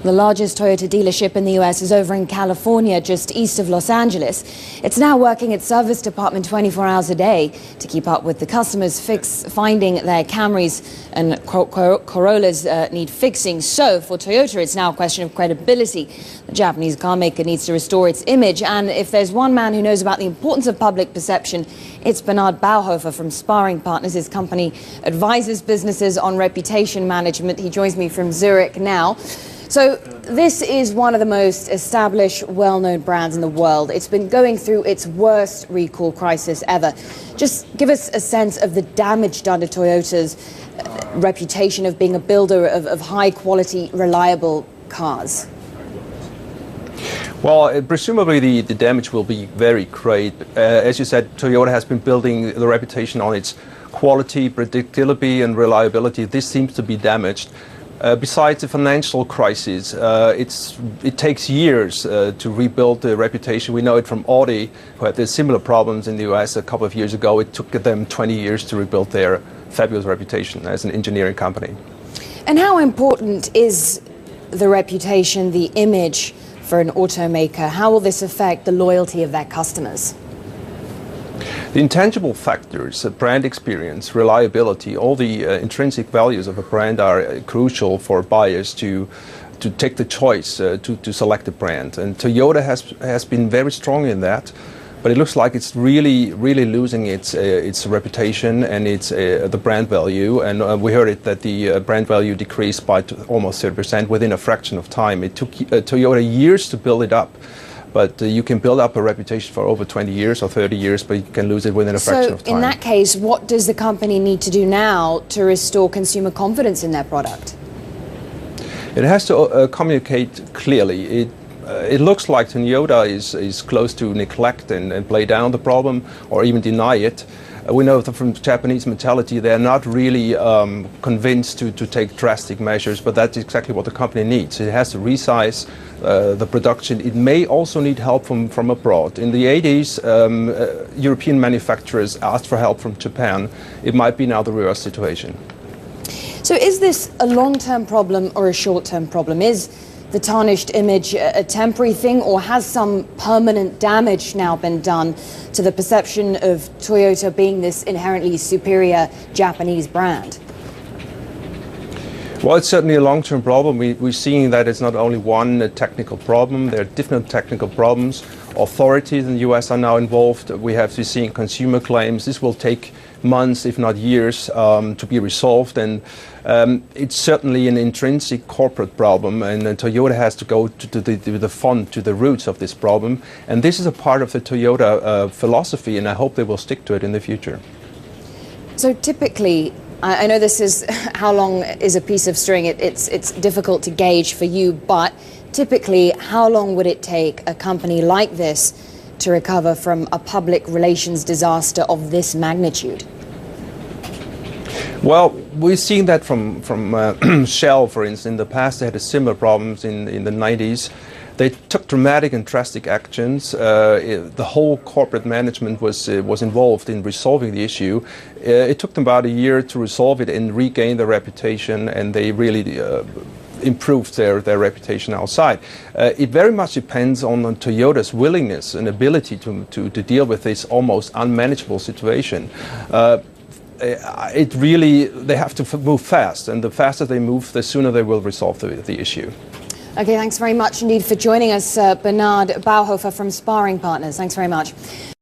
The largest Toyota dealership in the U.S. is over in California, just east of Los Angeles. It's now working its service department 24 hours a day to keep up with the customers finding their Camrys and Corollas need fixing. So for Toyota, it's now a question of credibility. The Japanese car maker needs to restore its image. And if there's one man who knows about the importance of public perception, it's Bernard Bauhofer from Sparring Partners. His company advises businesses on reputation management. He joins me from Zurich now. So this is one of the most established, well-known brands in the world. It's been going through its worst recall crisis ever. Just give us a sense of the damage done to Toyota's reputation of being a builder of high-quality, reliable cars. Well, presumably the damage will be very great. As you said, Toyota has been building the reputation on its quality, predictability and reliability. This seems to be damaged. Besides the financial crisis, it takes years to rebuild the reputation. We know it from Audi, who had similar problems in the US a couple of years ago. It took them 20 years to rebuild their fabulous reputation as an engineering company. And how important is the reputation, the image for an automaker? How will this affect the loyalty of their customers? The intangible factors, brand experience, reliability, all the intrinsic values of a brand are crucial for buyers to take the choice to select a brand. And Toyota has been very strong in that, but it looks like it's really losing its reputation and the brand value. And we heard it that the brand value decreased by almost 30% within a fraction of time. It took Toyota years to build it up. But you can build up a reputation for over 20 years or 30 years, but you can lose it within a fraction of time. So in that case, what does the company need to do now to restore consumer confidence in their product? It has to communicate clearly. It looks like Toyota is close to neglect and play down the problem or even deny it. We know that from Japanese mentality, they're not really convinced to take drastic measures, but that's exactly what the company needs. It has to resize the production. It may also need help from abroad. In the 80s, European manufacturers asked for help from Japan. It might be now the reverse situation. So is this a long-term problem or a short-term problem? Is the tarnished image a temporary thing, or has some permanent damage now been done to the perception of Toyota being this inherently superior Japanese brand? Well, it's certainly a long-term problem. We're seeing that it's not only one technical problem. There are different technical problems. Authorities in the US are now involved. We have to see consumer claims. This will take months, if not years, to be resolved. And it's certainly an intrinsic corporate problem. And Toyota has to go to the roots of this problem. And this is a part of the Toyota philosophy, and I hope they will stick to it in the future. So typically, I know this is how long is a piece of string. It's difficult to gauge for you, but typically, how long would it take a company like this to recover from a public relations disaster of this magnitude? Well, we've seen that from Shell, for instance. In the past, they had similar problems in the 90s. They took dramatic and drastic actions. The whole corporate management was involved in resolving the issue. It took them about a year to resolve it and regain their reputation, and they really improved their reputation outside. It very much depends on Toyota's willingness and ability to deal with this almost unmanageable situation. They have to move fast, and the faster they move, the sooner they will resolve the issue. Okay, thanks very much indeed for joining us, Bernard Bauhofer from Sparring Partners. Thanks very much.